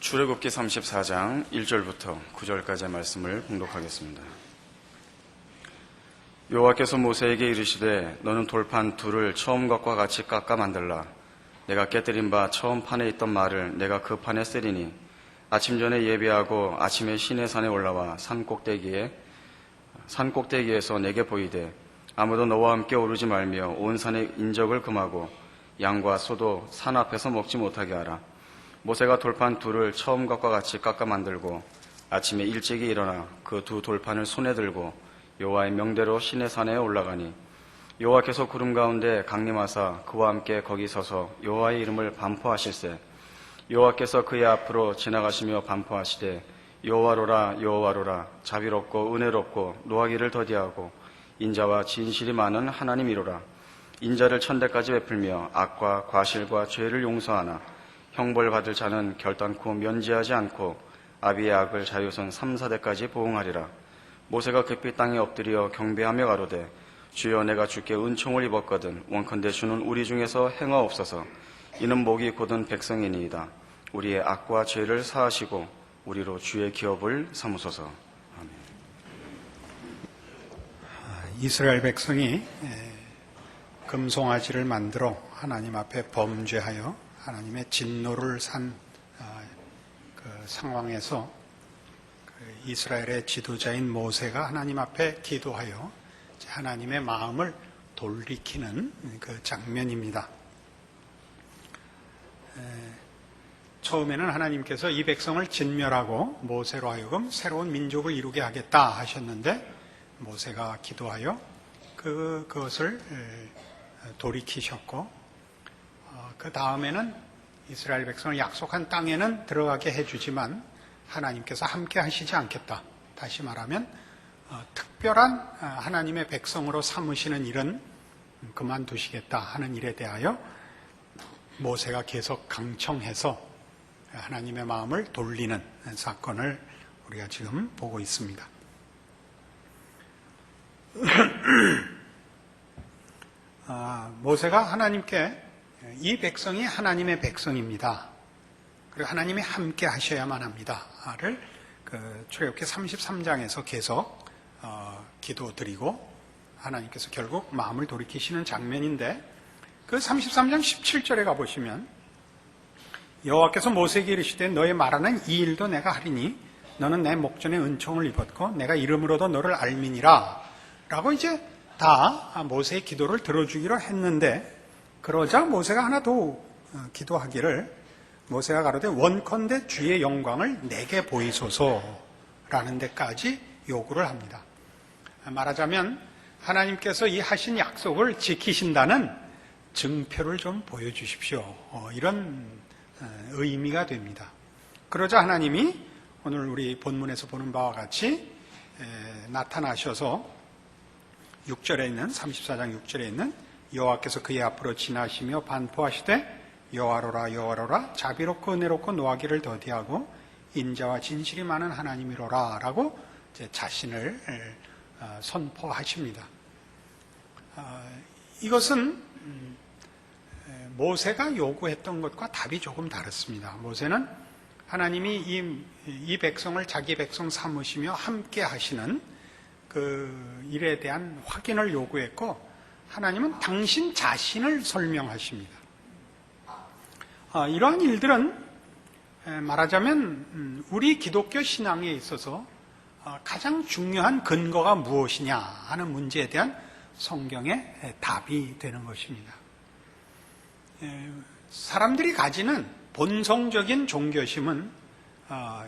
출애굽기 34장 1절부터 9절까지의 말씀을 봉독하겠습니다. 여호와께서 모세에게 이르시되 너는 돌판 둘을 처음 것과 같이 깎아 만들라. 내가 깨뜨린 바 처음 판에 있던 말을 내가 그 판에 쓰리니 아침 전에 예배하고 아침에 시내산에 올라와 산 꼭대기에서 내게 보이되 아무도 너와 함께 오르지 말며 온 산의 인적을 금하고 양과 소도 산 앞에서 먹지 못하게 하라. 모세가 돌판 둘을 처음 것과 같이 깎아 만들고 아침에 일찍이 일어나 그 두 돌판을 손에 들고 여호와의 명대로 시내산에 올라가니 여호와께서 구름 가운데 강림하사 그와 함께 거기 서서 여호와의 이름을 반포하실세. 여호와께서 그의 앞으로 지나가시며 반포하시되 여호와로라 여호와로라 자비롭고 은혜롭고 노하기를 더디하고 인자와 진실이 많은 하나님이로라. 인자를 천대까지 베풀며 악과 과실과 죄를 용서하나 형벌받을 자는 결단코 면제하지 않고 아비의 악을 자유선 3, 4대까지 보응하리라. 모세가 급히 땅에 엎드려 경배하며 가로되 주여 내가 주께 은총을 입었거든 원컨대 주는 우리 중에서 행하옵소서. 이는 목이 곧은 백성이니이다. 우리의 악과 죄를 사하시고 우리로 주의 기업을 삼으소서. 아멘. 이스라엘 백성이 금송아지를 만들어 하나님 앞에 범죄하여 하나님의 진노를 산 그 상황에서 이스라엘의 지도자인 모세가 하나님 앞에 기도하여 하나님의 마음을 돌이키는 그 장면입니다. 처음에는 하나님께서 이 백성을 진멸하고 모세로 하여금 새로운 민족을 이루게 하겠다 하셨는데 모세가 기도하여 그것을 돌이키셨고 그 다음에는 이스라엘 백성을 약속한 땅에는 들어가게 해주지만 하나님께서 함께 하시지 않겠다. 다시 말하면 특별한 하나님의 백성으로 삼으시는 일은 그만두시겠다 하는 일에 대하여 모세가 계속 강청해서 하나님의 마음을 돌리는 사건을 우리가 지금 보고 있습니다. 모세가 하나님께 이 백성이 하나님의 백성입니다. 그리고 하나님이 함께 하셔야만 합니다를 출애굽기 33장에서 계속 기도드리고 하나님께서 결국 마음을 돌이키시는 장면인데 그 33장 17절에 가보시면 여호와께서 모세에게 이르시되 너의 말하는 이 일도 내가 하리니 너는 내 목전에 은총을 입었고 내가 이름으로도 너를 알미니라 라고 이제 다 모세의 기도를 들어주기로 했는데 그러자 모세가 하나 더 기도하기를 모세가 가로되 원컨대 주의 영광을 내게 보이소서라는 데까지 요구를 합니다. 말하자면 하나님께서 이 하신 약속을 지키신다는 증표를 좀 보여주십시오. 이런 의미가 됩니다. 그러자 하나님이 오늘 우리 본문에서 보는 바와 같이 나타나셔서 6절에 있는 34장 6절에 있는 여호와께서 그의 앞으로 지나시며 반포하시되 여호와로라 여호와로라 자비롭고 은혜롭고 노하기를 더디하고 인자와 진실이 많은 하나님이로라 라고 자신을 선포하십니다. 이것은 모세가 요구했던 것과 답이 조금 다릅니다. 모세는 하나님이 이 백성을 자기 백성 삼으시며 함께 하시는 그 일에 대한 확인을 요구했고 하나님은 당신 자신을 설명하십니다. 이러한 일들은 말하자면 우리 기독교 신앙에 있어서 가장 중요한 근거가 무엇이냐 하는 문제에 대한 성경의 답이 되는 것입니다. 사람들이 가지는 본성적인 종교심은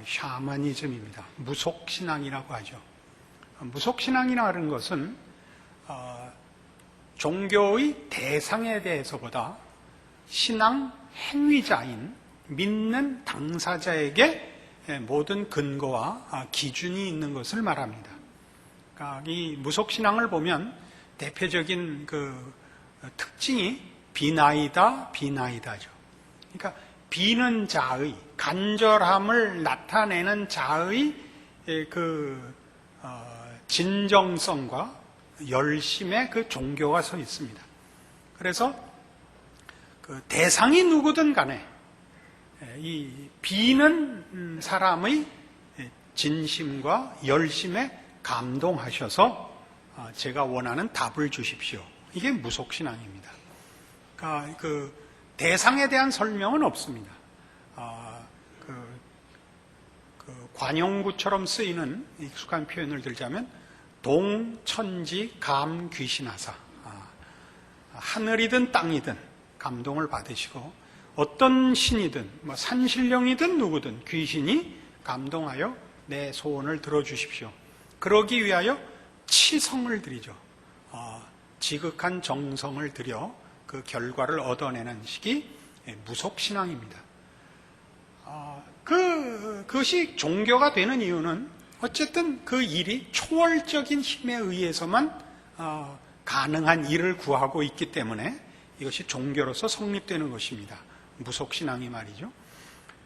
샤머니즘입니다. 무속신앙이라고 하죠. 무속신앙이라는 것은 종교의 대상에 대해서보다 신앙 행위자인 믿는 당사자에게 모든 근거와 기준이 있는 것을 말합니다. 그러니까 이 무속신앙을 보면 대표적인 그 특징이 비나이다죠. 그러니까 비는 자의 간절함을 나타내는 자의 그 진정성과 열심의 그 종교가 서 있습니다. 그래서 그 대상이 누구든 간에 이 비는 사람의 진심과 열심에 감동하셔서 제가 원하는 답을 주십시오. 이게 무속신앙입니다. 그러니까 그 대상에 대한 설명은 없습니다. 관용구처럼 쓰이는 익숙한 표현을 들자면 동천지 감 귀신하사, 하늘이든 땅이든 감동을 받으시고 어떤 신이든 뭐 산신령이든 누구든 귀신이 감동하여 내 소원을 들어주십시오. 그러기 위하여 치성을 드리죠. 지극한 정성을 들여 그 결과를 얻어내는 식이 무속신앙입니다. 그것이 종교가 되는 이유는 어쨌든 그 일이 초월적인 힘에 의해서만 가능한 일을 구하고 있기 때문에 이것이 종교로서 성립되는 것입니다. 무속신앙이 말이죠.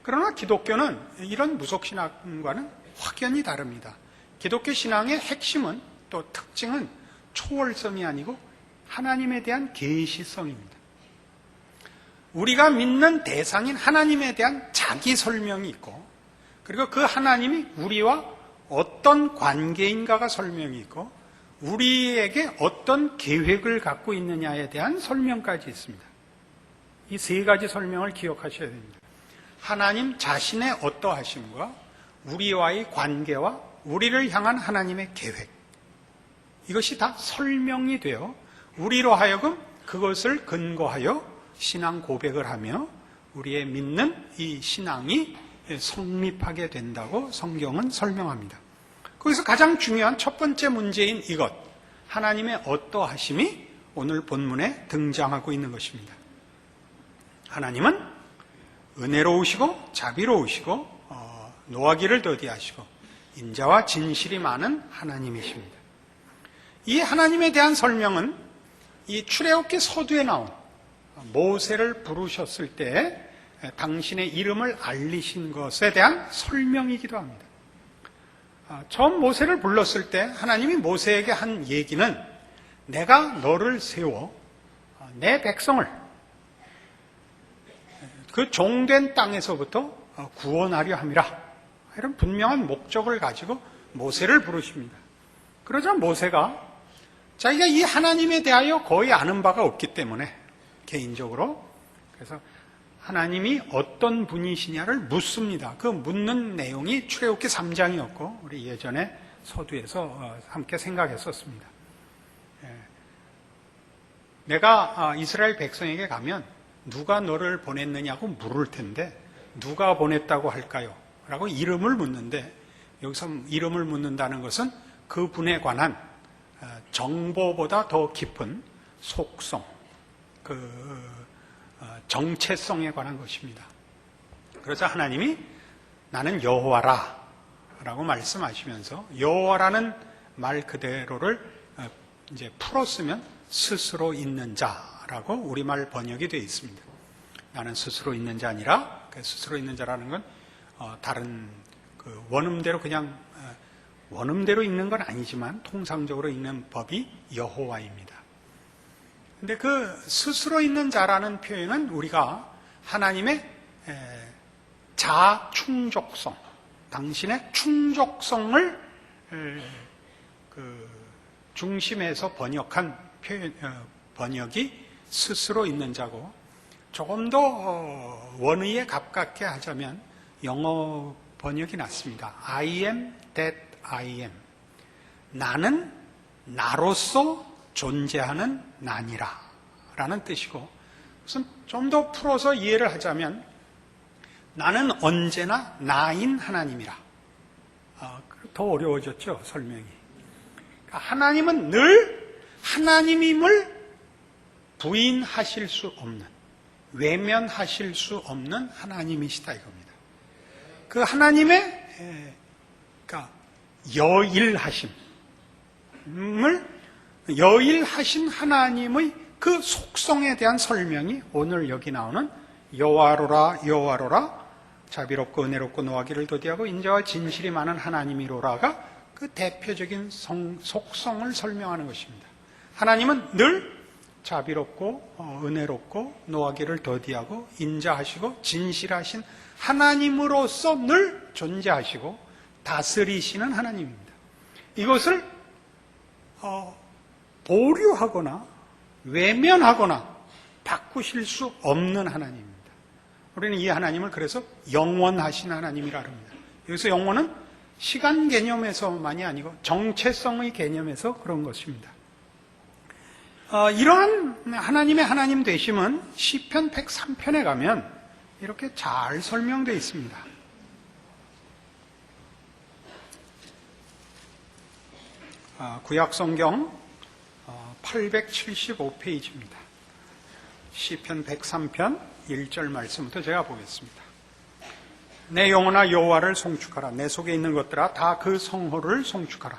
그러나 기독교는 이런 무속신앙과는 확연히 다릅니다. 기독교 신앙의 핵심은 또 특징은 초월성이 아니고 하나님에 대한 계시성입니다. 우리가 믿는 대상인 하나님에 대한 자기 설명이 있고, 그리고 그 하나님이 우리와 어떤 관계인가가 설명이 있고, 우리에게 어떤 계획을 갖고 있느냐에 대한 설명까지 있습니다. 이 세 가지 설명을 기억하셔야 됩니다. 하나님 자신의 어떠하심과 우리와의 관계와 우리를 향한 하나님의 계획, 이것이 다 설명이 되어 우리로 하여금 그것을 근거하여 신앙 고백을 하며 우리의 믿는 이 신앙이 성립하게 된다고 성경은 설명합니다. 거기서 가장 중요한 첫 번째 문제인 이것, 하나님의 어떠하심이 오늘 본문에 등장하고 있는 것입니다. 하나님은 은혜로우시고 자비로우시고 노하기를 더디하시고 인자와 진실이 많은 하나님이십니다. 이 하나님에 대한 설명은 이 출애굽기 서두에 나온 모세를 부르셨을 때 당신의 이름을 알리신 것에 대한 설명이기도 합니다. 처음 모세를 불렀을 때 하나님이 모세에게 한 얘기는 내가 너를 세워 내 백성을 그 종된 땅에서부터 구원하려 함이라, 이런 분명한 목적을 가지고 모세를 부르십니다. 그러자 모세가 자기가 이 하나님에 대하여 거의 아는 바가 없기 때문에 개인적으로, 그래서 하나님이 어떤 분이시냐를 묻습니다. 그 묻는 내용이 출애굽기 3장이었고 우리 예전에 서두에서 함께 생각했었습니다. 내가 이스라엘 백성에게 가면 누가 너를 보냈느냐고 물을 텐데 누가 보냈다고 할까요? 라고 이름을 묻는데, 여기서 이름을 묻는다는 것은 그 분에 관한 정보보다 더 깊은 속성, 정체성에 관한 것입니다. 그래서 하나님이 나는 여호와라 라고 말씀하시면서 여호와라는 말 그대로를 이제 풀었으면 스스로 있는 자라고 우리말 번역이 되어 있습니다. 나는 스스로 있는 자 아니라, 스스로 있는 자라는 건 다른 그 원음대로 그냥 원음대로 읽는 건 아니지만 통상적으로 읽는 법이 여호와입니다. 근데 그 스스로 있는 자라는 표현은 우리가 하나님의 자충족성, 당신의 충족성을 그 중심에서 번역한 번역이 스스로 있는 자고, 조금 더 원의에 가깝게 하자면 영어 번역이 낫습니다. I am that I am. 나는 나로서 존재하는 나니라 라는 뜻이고, 무슨 좀 더 풀어서 이해를 하자면 나는 언제나 나인 하나님이라. 더 어려워졌죠, 설명이. 하나님은 늘 하나님임을 부인하실 수 없는, 외면하실 수 없는 하나님이시다 이겁니다. 그 하나님의 여일하신 하나님의 그 속성에 대한 설명이 오늘 여기 나오는 여호와로라 여호와로라 자비롭고 은혜롭고 노하기를 더디하고 인자와 진실이 많은 하나님이로라가 그 대표적인 속성을 설명하는 것입니다. 하나님은 늘 자비롭고 은혜롭고 노하기를 더디하고 인자하시고 진실하신 하나님으로서 늘 존재하시고 다스리시는 하나님입니다. 이것을 보류하거나 외면하거나 바꾸실 수 없는 하나님입니다. 우리는 이 하나님을 그래서 영원하신 하나님이라 합니다. 여기서 영원은 시간 개념에서만이 아니고 정체성의 개념에서 그런 것입니다. 이러한 하나님의 하나님 되심은 시편 103편에 가면 이렇게 잘 설명되어 있습니다. 구약성경 875페이지입니다. 시편 103편 1절 말씀부터 제가 보겠습니다. 내 영혼아 여호와를 송축하라. 내 속에 있는 것들아 다 그 성호를 송축하라.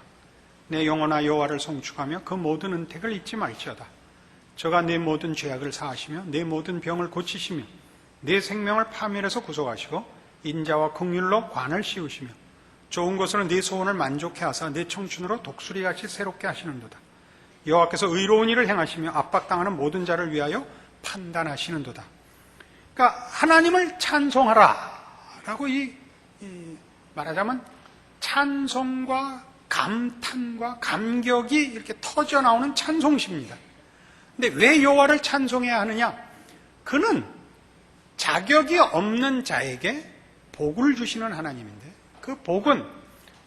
내 영혼아 여호와를 송축하며 그 모든 은택을 잊지 말지어다. 저가 내 모든 죄악을 사하시며 내 모든 병을 고치시며 내 생명을 파멸해서 구속하시고 인자와 긍휼로 관을 씌우시며 좋은 것으로 네 소원을 만족해 하사 내 청춘으로 독수리같이 새롭게 하시는도다. 여호와께서 의로운 일을 행하시며 압박당하는 모든 자를 위하여 판단하시는도다. 그러니까 하나님을 찬송하라 라고 말하자면 찬송과 감탄과 감격이 이렇게 터져 나오는 찬송시입니다. 근데 왜 여호와를 찬송해야 하느냐? 그는 자격이 없는 자에게 복을 주시는 하나님인데 그 복은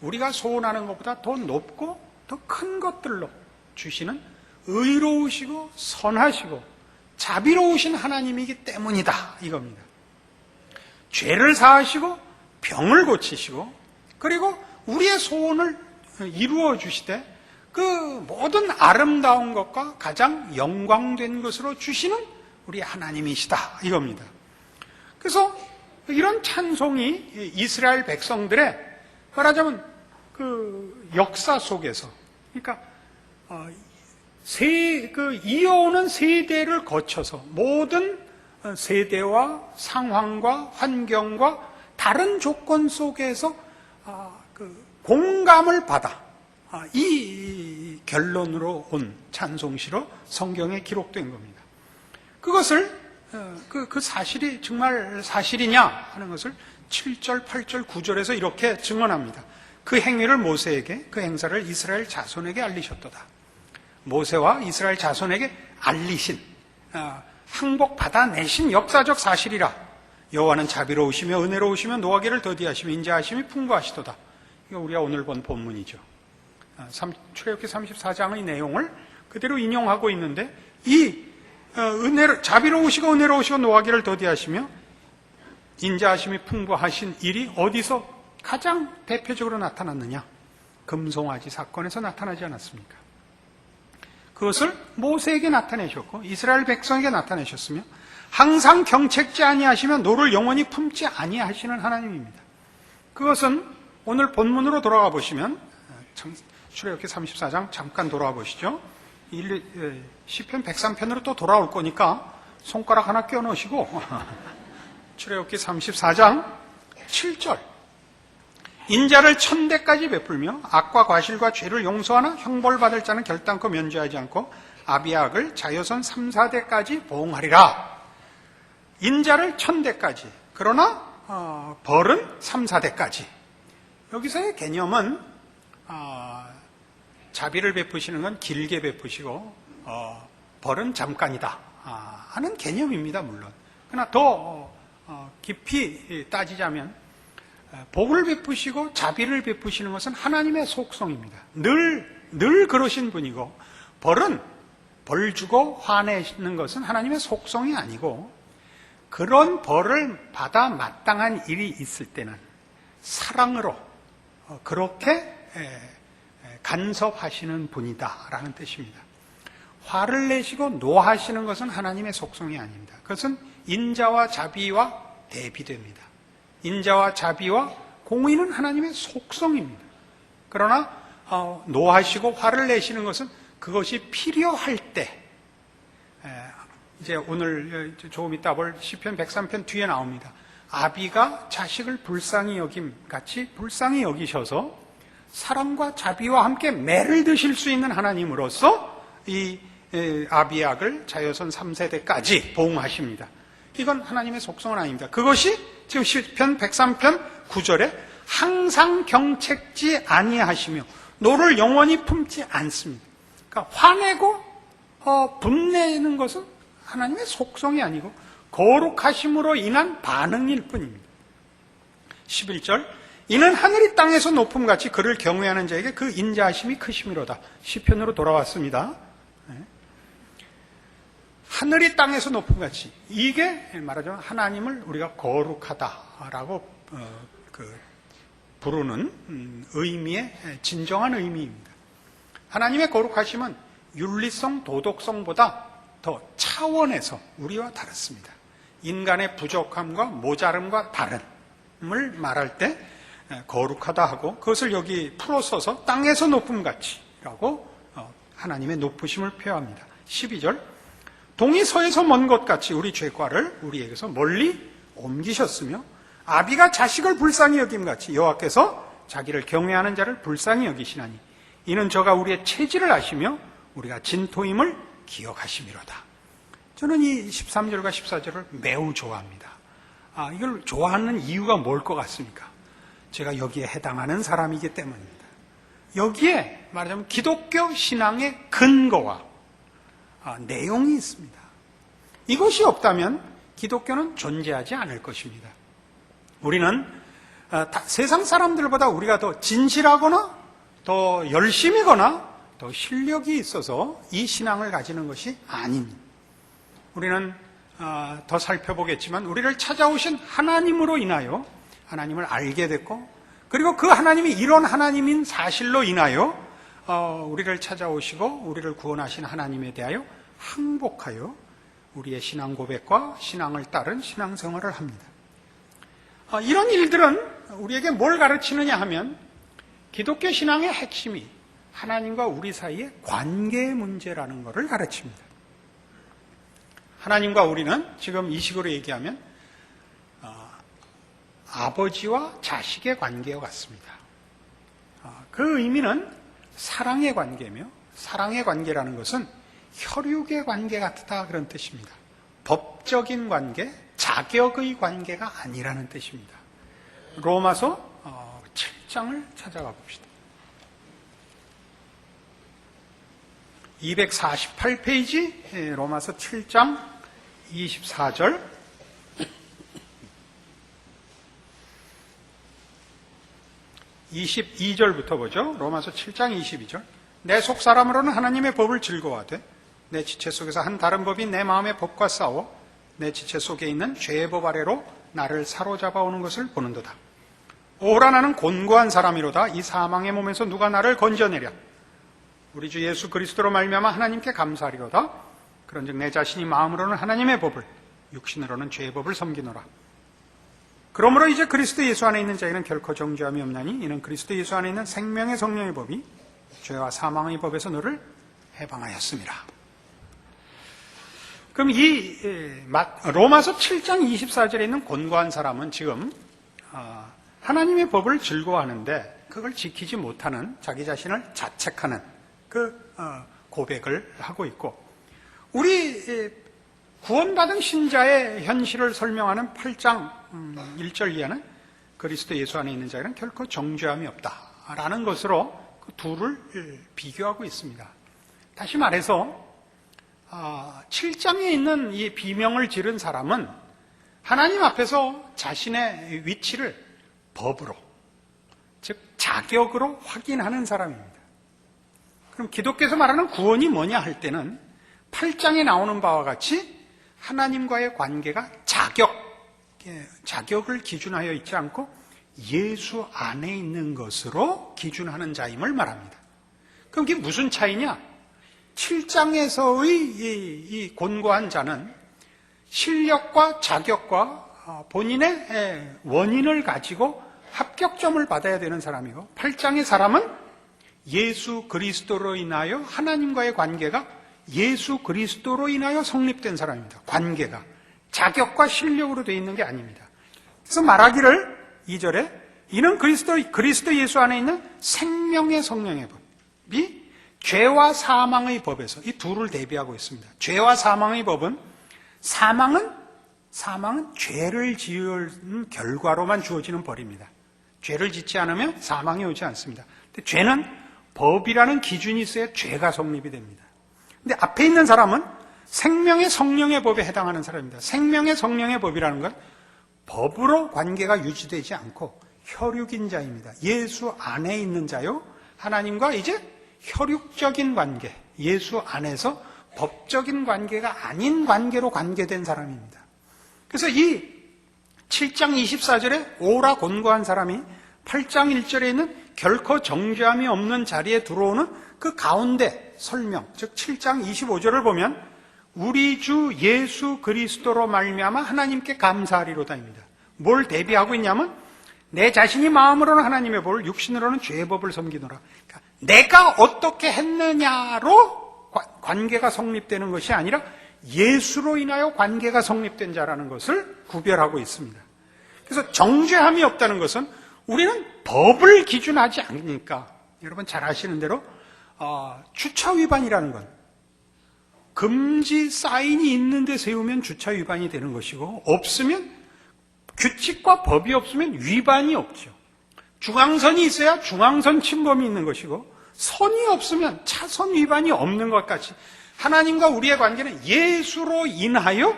우리가 소원하는 것보다 더 높고 더 큰 것들로 주시는 의로우시고 선하시고 자비로우신 하나님이기 때문이다 이겁니다. 죄를 사하시고 병을 고치시고 그리고 우리의 소원을 이루어 주시되 그 모든 아름다운 것과 가장 영광된 것으로 주시는 우리 하나님이시다 이겁니다. 그래서 이런 찬송이 이스라엘 백성들의 말하자면 그 역사 속에서 그러니까 이어오는 세대를 거쳐서 모든 세대와 상황과 환경과 다른 조건 속에서 공감을 받아 이 결론으로 온 찬송시로 성경에 기록된 겁니다. 그것을 그 사실이 정말 사실이냐 하는 것을 7절, 8절, 9절에서 이렇게 증언합니다. 그 행위를 모세에게 그 행사를 이스라엘 자손에게 알리셨도다. 모세와 이스라엘 자손에게 알리신 항복 받아내신 역사적 사실이라. 여호와는 자비로우시며 은혜로우시며 노하기를 더디하시며 인자하심이 풍부하시도다. 이거 우리가 오늘 본 본문이죠. 출애굽기 34장의 내용을 그대로 인용하고 있는데 이 자비로우시고 은혜로우시고 노하기를 더디하시며 인자하심이 풍부하신 일이 어디서 가장 대표적으로 나타났느냐? 금송아지 사건에서 나타나지 않았습니까? 그것을 모세에게 나타내셨고 이스라엘 백성에게 나타내셨으며 항상 경책지 아니하시며 노를 영원히 품지 아니하시는 하나님입니다. 그것은 오늘 본문으로 돌아가 보시면 출애굽기 34장 잠깐 돌아와 보시죠. 시편 103편으로 또 돌아올 거니까 손가락 하나 껴 넣으시고 출애굽기 34장 7절 인자를 1000대까지 베풀며 악과 과실과 죄를 용서하나 형벌받을 자는 결단코 면죄하지 않고 아비악을 자여선 3, 4대까지 보응하리라. 인자를 1000대까지 그러나 벌은 3, 4대까지. 여기서의 개념은 자비를 베푸시는 건 길게 베푸시고 벌은 잠깐이다 하는 개념입니다. 물론 그러나 더 깊이 따지자면 복을 베푸시고 자비를 베푸시는 것은 하나님의 속성입니다. 늘 그러신 분이고 벌은 벌 주고 화내는 것은 하나님의 속성이 아니고 그런 벌을 받아 마땅한 일이 있을 때는 사랑으로 그렇게 간섭하시는 분이다라는 뜻입니다. 화를 내시고 노하시는 것은 하나님의 속성이 아닙니다. 그것은 인자와 자비와 대비됩니다. 인자와 자비와 공의는 하나님의 속성입니다. 그러나 노하시고 화를 내시는 것은 그것이 필요할 때 이제 오늘 조금 이따 볼 시편 103편 뒤에 나옵니다. 아비가 자식을 불쌍히 여김 같이 불쌍히 여기셔서 사랑과 자비와 함께 매를 드실 수 있는 하나님으로서 이 아비약을 자여선 3세대까지 보응하십니다. 이건 하나님의 속성은 아닙니다. 그것이 지금 시편 103편 9절에 항상 경책지 아니하시며 노를 영원히 품지 않습니다. 그러니까 화내고 분내는 것은 하나님의 속성이 아니고 거룩하심으로 인한 반응일 뿐입니다. 11절 이는 하늘이 땅에서 높음같이 그를 경외하는 자에게 그 인자하심이 크심이로다. 시편으로 돌아왔습니다. 하늘이 땅에서 높음같이, 이게 말하자면 하나님을 우리가 거룩하다라고 부르는 의미의 진정한 의미입니다. 하나님의 거룩하심은 윤리성, 도덕성보다 더 차원에서 우리와 다릅니다. 인간의 부족함과 모자름과 다름을 말할 때 거룩하다 하고, 그것을 여기 풀어 써서 땅에서 높음같이라고 하나님의 높으심을 표현합니다. 12절 동이 서에서 먼 것 같이 우리 죄과를 우리에게서 멀리 옮기셨으며 아비가 자식을 불쌍히 여김같이 여호와께서 자기를 경외하는 자를 불쌍히 여기시나니 이는 저가 우리의 체질을 아시며 우리가 진토임을 기억하심이로다. 저는 이 13절과 14절을 매우 좋아합니다. 이걸 좋아하는 이유가 뭘 것 같습니까? 제가 여기에 해당하는 사람이기 때문입니다. 여기에 말하자면 기독교 신앙의 근거와 내용이 있습니다. 이것이 없다면 기독교는 존재하지 않을 것입니다. 우리는 세상 사람들보다 우리가 더 진실하거나 더 열심이거나 더 실력이 있어서 이 신앙을 가지는 것이 아닙니다. 우리는 더 살펴보겠지만 우리를 찾아오신 하나님으로 인하여 하나님을 알게 됐고, 그리고 그 하나님이 이런 하나님인 사실로 인하여 우리를 찾아오시고 우리를 구원하신 하나님에 대하여 항복하여 우리의 신앙 고백과 신앙을 따른 신앙생활을 합니다. 이런 일들은 우리에게 뭘 가르치느냐 하면 기독교 신앙의 핵심이 하나님과 우리 사이의 관계의 문제라는 것을 가르칩니다. 하나님과 우리는 지금 이 식으로 얘기하면 아버지와 자식의 관계와 같습니다. 그 의미는 사랑의 관계며, 사랑의 관계라는 것은 혈육의 관계 같다 그런 뜻입니다. 법적인 관계, 자격의 관계가 아니라는 뜻입니다. 로마서 7장을 찾아가 봅시다. 248페이지 로마서 7장 24절 22절부터 보죠. 로마서 7장 22절 내 속사람으로는 하나님의 법을 즐거워하되 내 지체 속에서 한 다른 법이 내 마음의 법과 싸워 내 지체 속에 있는 죄의 법 아래로 나를 사로잡아 오는 것을 보는도다. 오라 나는 곤고한 사람이로다. 이 사망의 몸에서 누가 나를 건져내랴. 우리 주 예수 그리스도로 말미암아 하나님께 감사하리로다. 그런즉 내 자신이 마음으로는 하나님의 법을, 육신으로는 죄의 법을 섬기노라. 그러므로 이제 그리스도 예수 안에 있는 자에게는 결코 정죄함이 없나니 이는 그리스도 예수 안에 있는 생명의 성령의 법이 죄와 사망의 법에서 너를 해방하였습니다. 그럼 이 로마서 7장 24절에 있는 곤고한 사람은 지금 하나님의 법을 즐거워하는데 그걸 지키지 못하는, 자기 자신을 자책하는 그 고백을 하고 있고, 우리 구원받은 신자의 현실을 설명하는 8장 1절 이하는 그리스도 예수 안에 있는 자에는 결코 정죄함이 없다라는 것으로 그 둘을 비교하고 있습니다. 다시 말해서 7장에 있는 이 비명을 지른 사람은 하나님 앞에서 자신의 위치를 법으로, 즉 자격으로 확인하는 사람입니다. 그럼 기독교에서 말하는 구원이 뭐냐 할 때는 8장에 나오는 바와 같이 하나님과의 관계가 자격을 기준하여 있지 않고 예수 안에 있는 것으로 기준하는 자임을 말합니다. 그럼 이게 무슨 차이냐? 7장에서의 이 곤고한 자는 실력과 자격과 본인의 원인을 가지고 합격점을 받아야 되는 사람이고, 8장의 사람은 예수 그리스도로 인하여 하나님과의 관계가 예수 그리스도로 인하여 성립된 사람입니다. 관계가 자격과 실력으로 되어 있는 게 아닙니다. 그래서 말하기를 2절에 이는 그리스도 예수 안에 있는 생명의 성령의 법이 죄와 사망의 법에서 이 둘을 대비하고 있습니다. 죄와 사망의 법은 사망은 죄를 지은 결과로만 주어지는 벌입니다. 죄를 짓지 않으면 사망이 오지 않습니다. 근데 죄는 법이라는 기준이 있어야 죄가 성립이 됩니다. 근데 앞에 있는 사람은 생명의 성령의 법에 해당하는 사람입니다. 생명의 성령의 법이라는 건 법으로 관계가 유지되지 않고 혈육인 자입니다. 예수 안에 있는 자요. 하나님과 이제 혈육적인 관계, 예수 안에서 법적인 관계가 아닌 관계로 관계된 사람입니다. 그래서 이 7장 24절에 오라 곤고한 사람이 8장 1절에 있는 결코 정죄함이 없는 자리에 들어오는 그 가운데 설명, 즉 7장 25절을 보면 우리 주 예수 그리스도로 말미암아 하나님께 감사하리로다입니다. 뭘 대비하고 있냐면 내 자신이 마음으로는 하나님의 법을, 육신으로는 죄의 법을 섬기노라. 그러니까 내가 어떻게 했느냐로 관계가 성립되는 것이 아니라 예수로 인하여 관계가 성립된 자라는 것을 구별하고 있습니다. 그래서 정죄함이 없다는 것은 우리는 법을 기준하지 않으니까, 여러분 잘 아시는 대로 주차 위반이라는 건 금지 사인이 있는데 세우면 주차 위반이 되는 것이고, 없으면 규칙과 법이 없으면 위반이 없죠. 중앙선이 있어야 중앙선 침범이 있는 것이고, 선이 없으면 차선 위반이 없는 것 같이 하나님과 우리의 관계는 예수로 인하여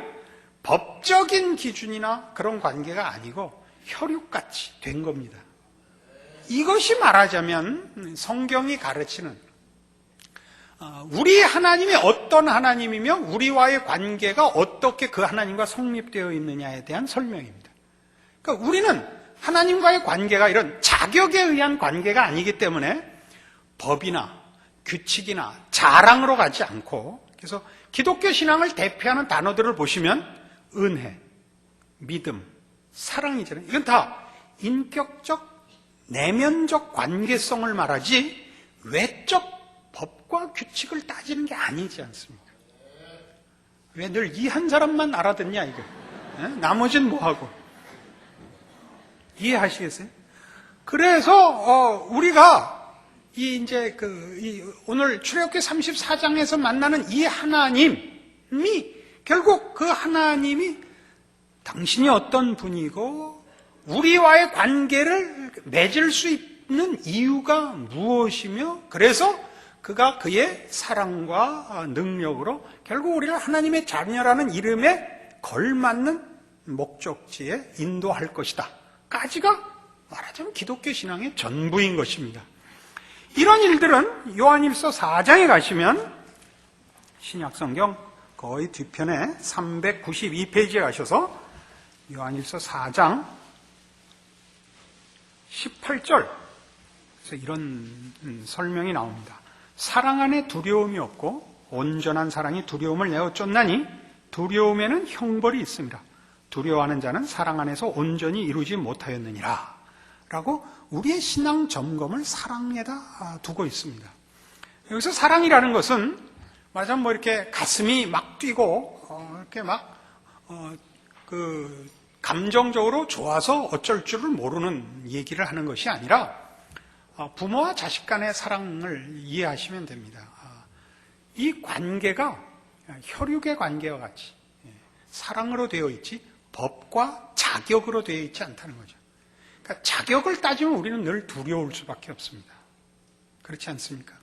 법적인 기준이나 그런 관계가 아니고 혈육같이 된 겁니다. 이것이 말하자면 성경이 가르치는 우리 하나님이 어떤 하나님이며 우리와의 관계가 어떻게 그 하나님과 성립되어 있느냐에 대한 설명입니다. 그러니까 우리는 하나님과의 관계가 이런 자격에 의한 관계가 아니기 때문에 법이나 규칙이나 자랑으로 가지 않고, 그래서 기독교 신앙을 대표하는 단어들을 보시면 은혜, 믿음, 사랑이잖아요. 이건 다 인격적, 내면적 관계성을 말하지 외적 법과 규칙을 따지는 게 아니지 않습니까? 왜 늘 이 한 사람만 알아듣냐 이거. 나머지는 뭐하고. 이해하시겠어요? 그래서 우리가 오늘 출애굽기 34장에서 만나는 이 하나님이 결국 그 하나님이 당신이 어떤 분이고 우리와의 관계를 맺을 수 있는 이유가 무엇이며, 그래서 그가 그의 사랑과 능력으로 결국 우리를 하나님의 자녀라는 이름에 걸맞는 목적지에 인도할 것이다 까지가 말하자면 기독교 신앙의 전부인 것입니다. 이런 일들은 요한일서 4장에 가시면, 신약성경 거의 뒤편에 392페이지에 가셔서 요한일서 4장 18절, 그래서 이런 설명이 나옵니다. 사랑 안에 두려움이 없고 온전한 사랑이 두려움을 내어 쫓나니 두려움에는 형벌이 있습니다. 두려워하는 자는 사랑 안에서 온전히 이루지 못하였느니라 라고 우리의 신앙 점검을 사랑에다 두고 있습니다. 여기서 사랑이라는 것은 말하자면 이렇게 가슴이 막 뛰고 이렇게 막 감정적으로 좋아서 어쩔 줄을 모르는 얘기를 하는 것이 아니라 부모와 자식 간의 사랑을 이해하시면 됩니다. 이 관계가 혈육의 관계와 같이 사랑으로 되어 있지 법과 자격으로 되어 있지 않다는 거죠. 그러니까 자격을 따지면 우리는 늘 두려울 수밖에 없습니다. 그렇지 않습니까?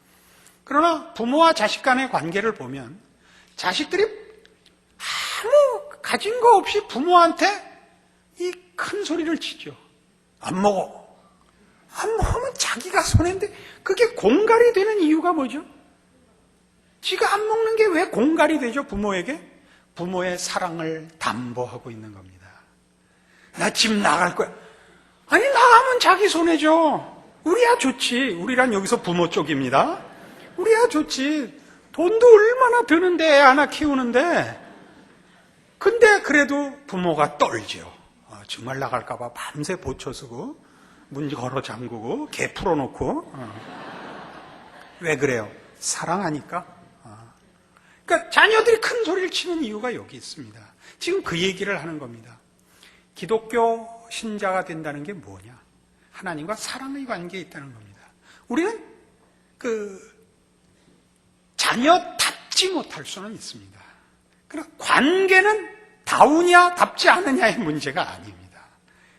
그러나 부모와 자식 간의 관계를 보면 자식들이 아무 가진 거 없이 부모한테 이 큰 소리를 치죠. 안 먹어. 안 먹으면 자기가 손해인데 그게 공갈이 되는 이유가 뭐죠? 지가 안 먹는 게 왜 공갈이 되죠? 부모에게? 부모의 사랑을 담보하고 있는 겁니다. 나 집 나갈 거야. 아니, 나가면 자기 손해죠. 우리야 좋지. 우리란 여기서 부모 쪽입니다. 우리야 좋지. 돈도 얼마나 드는데 애 하나 키우는데. 근데 그래도 부모가 떨죠. 정말 나갈까봐 밤새 보초 쓰고 문 걸어 잠그고 개 풀어놓고. 왜 그래요? 사랑하니까. 그러니까 자녀들이 큰 소리를 치는 이유가 여기 있습니다. 지금 그 얘기를 하는 겁니다. 기독교 신자가 된다는 게 뭐냐? 하나님과 사랑의 관계에 있다는 겁니다. 우리는 자녀답지 못할 수는 있습니다. 그러나 관계는 다우냐 답지 않느냐의 문제가 아닙니다.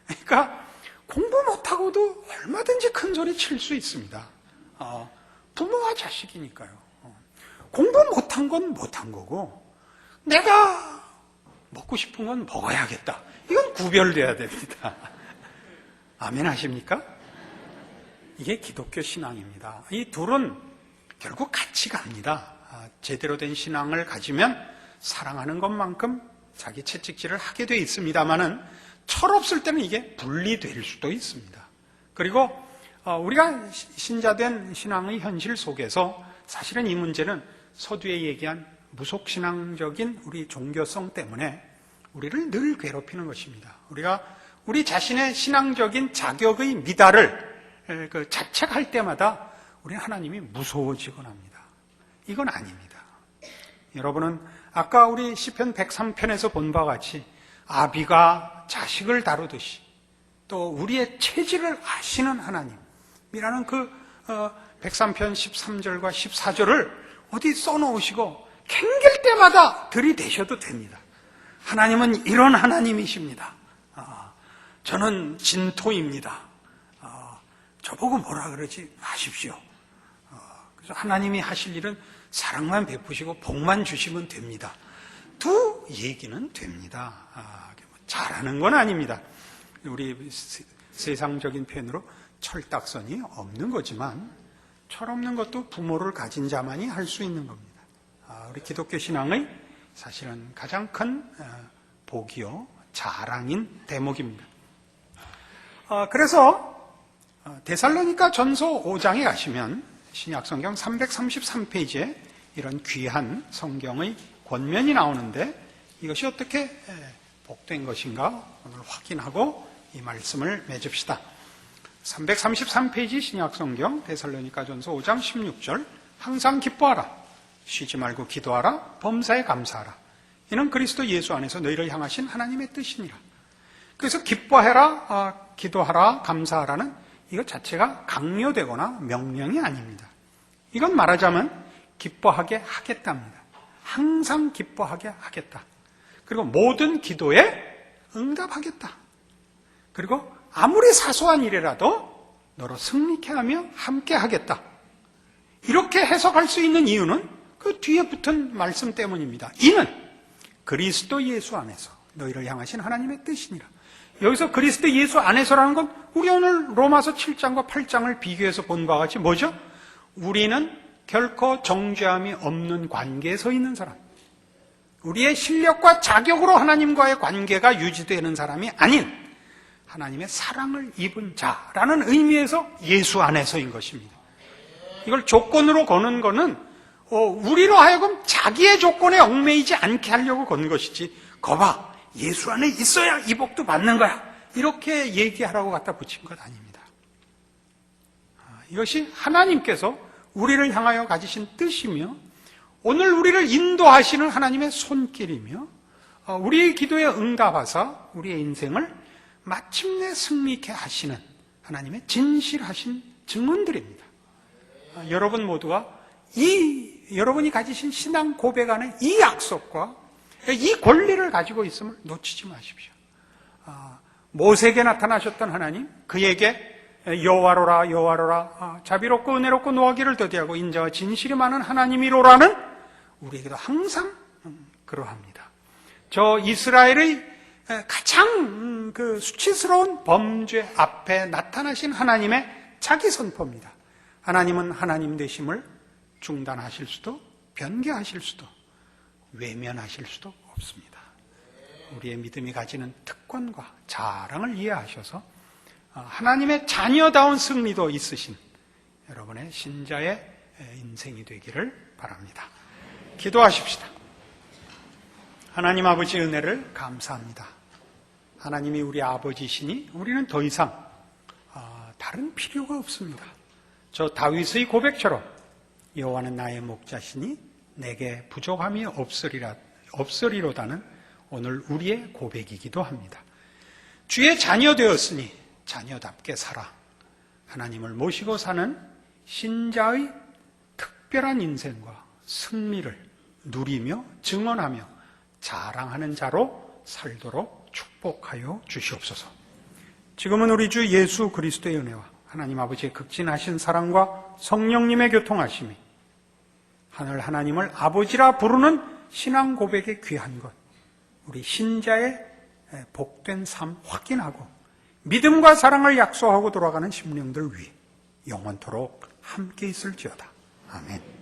그러니까 공부 못하고도 얼마든지 큰 소리 칠 수 있습니다. 부모와 자식이니까요. 공부 못한 건 못한 거고 내가 먹고 싶은 건 먹어야겠다. 이건 구별돼야 됩니다. 아멘 하십니까? 이게 기독교 신앙입니다. 이 둘은 결국 같이 갑니다. 제대로 된 신앙을 가지면 사랑하는 것만큼 자기 채찍질을 하게 돼 있습니다만은 철없을 때는 이게 분리될 수도 있습니다. 그리고 우리가 신자된 신앙의 현실 속에서 사실은 이 문제는 서두에 얘기한 무속신앙적인 우리 종교성 때문에 우리를 늘 괴롭히는 것입니다. 우리가 우리 자신의 신앙적인 자격의 미달을 자책할 때마다 우리는 하나님이 무서워지곤 합니다. 이건 아닙니다. 여러분은 아까 우리 시편 103편에서 본 바와 같이 아비가 자식을 다루듯이 또 우리의 체질을 아시는 하나님이라는 그 103편 13절과 14절을 어디 써놓으시고 캥길 때마다 들이대셔도 됩니다. 하나님은 이런 하나님이십니다. 저는 진토입니다. 저보고 뭐라 그러지 마십시오. 그래서 하나님이 하실 일은 사랑만 베푸시고 복만 주시면 됩니다. 두 얘기는 됩니다. 잘하는 건 아닙니다. 우리 세상적인 표현으로 철딱선이 없는 거지만 철없는 것도 부모를 가진 자만이 할 수 있는 겁니다. 우리 기독교 신앙의 사실은 가장 큰 복이요 자랑인 대목입니다. 그래서 데살로니가 전서 5장에 가시면 신약성경 333페이지에 이런 귀한 성경의 권면이 나오는데 이것이 어떻게 복된 것인가 오늘 확인하고 이 말씀을 맺읍시다. 333페이지 신약성경 데살로니가 전서 5장 16절 항상 기뻐하라 쉬지 말고 기도하라 범사에 감사하라 이는 그리스도 예수 안에서 너희를 향하신 하나님의 뜻이니라. 그래서 기뻐해라 기도하라 감사하라는 이것 자체가 강요되거나 명령이 아닙니다. 이건 말하자면 기뻐하게 하겠답니다. 항상 기뻐하게 하겠다. 그리고 모든 기도에 응답하겠다. 그리고 아무리 사소한 일이라도 너로 승리케 하며 함께 하겠다. 이렇게 해석할 수 있는 이유는 그 뒤에 붙은 말씀 때문입니다. 이는 그리스도 예수 안에서 너희를 향하신 하나님의 뜻이니라. 여기서 그리스도 예수 안에서라는 건 우리 오늘 로마서 7장과 8장을 비교해서 본 바와 같이 뭐죠? 우리는 결코 정죄함이 없는 관계에 서 있는 사람. 우리의 실력과 자격으로 하나님과의 관계가 유지되는 사람이 아닌 하나님의 사랑을 입은 자라는 의미에서 예수 안에서인 것입니다. 이걸 조건으로 거는 거는 우리로 하여금 자기의 조건에 얽매이지 않게 하려고 건 것이지 거봐 예수 안에 있어야 이 복도 받는 거야 이렇게 얘기하라고 갖다 붙인 것 아닙니다. 이것이 하나님께서 우리를 향하여 가지신 뜻이며 오늘 우리를 인도하시는 하나님의 손길이며 우리의 기도에 응답하사 우리의 인생을 마침내 승리케 하시는 하나님의 진실하신 증언들입니다. 여러분 모두가 여러분이 가지신 신앙 고백 안에 이 약속과 이 권리를 가지고 있음을 놓치지 마십시오. 모세에게 나타나셨던 하나님, 그에게 여호와로라 여호와로라 자비롭고 은혜롭고 노하기를 더디하고 인자와 진실이 많은 하나님이로라는 우리에게도 항상 그러합니다. 저 이스라엘의 가장 그 수치스러운 범죄 앞에 나타나신 하나님의 자기 선포입니다. 하나님은 하나님 되심을 중단하실 수도 변개하실 수도 외면하실 수도 없습니다. 우리의 믿음이 가지는 특권과 자랑을 이해하셔서 하나님의 자녀다운 승리도 있으신 여러분의 신자의 인생이 되기를 바랍니다. 기도하십시다. 하나님 아버지 은혜를 감사합니다. 하나님이 우리 아버지시니 우리는 더 이상 다른 필요가 없습니다. 저 다윗의 고백처럼 여호와는 나의 목자시니 내게 부족함이 없으리로다는 오늘 우리의 고백이기도 합니다. 주의 자녀 되었으니 자녀답게 살아 하나님을 모시고 사는 신자의 특별한 인생과 승리를 누리며 증언하며 자랑하는 자로 살도록 축복하여 주시옵소서. 지금은 우리 주 예수 그리스도의 은혜와 하나님 아버지의 극진하신 사랑과 성령님의 교통하심이 하늘 하나님을 아버지라 부르는 신앙 고백의 귀한 것, 우리 신자의 복된 삶 확인하고 믿음과 사랑을 약속하고 돌아가는 심령들 위해 영원토록 함께 있을지어다. 아멘.